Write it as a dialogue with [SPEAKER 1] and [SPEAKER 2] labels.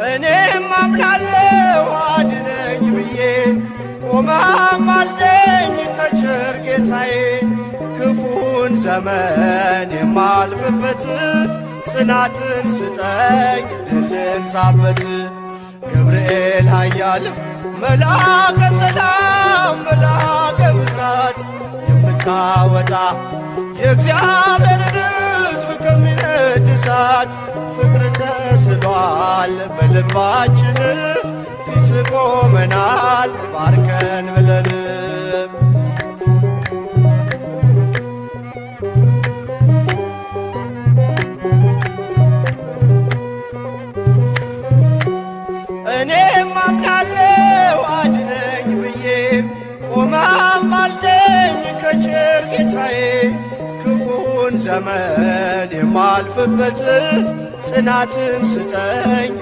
[SPEAKER 1] እኔም አምናለሁ አድነኝ ብዬ ቆመህ አልደኝ ከቸር ጌታዬ። ክፉን ዘመን የማልፍበት ጽናትን ስጠኝ ድልን ሳበት። ገብርኤል ኃያል መልአከ ሰላም መልአከ ብስራት የምታወጣ የእግዚአብሔርን ሕዝብ ከሚነድ እሳት ፍቅር ተስሏል በልባችን ፊት ቆመናል ባርከን ብለን። እኔም አምናለሁ አድነኝ ብዬ ቆመህ አልደኝ ከቸር ጌታዬ። ክፉን ዘመን የማልፍበት ጽናትን ስጠኝ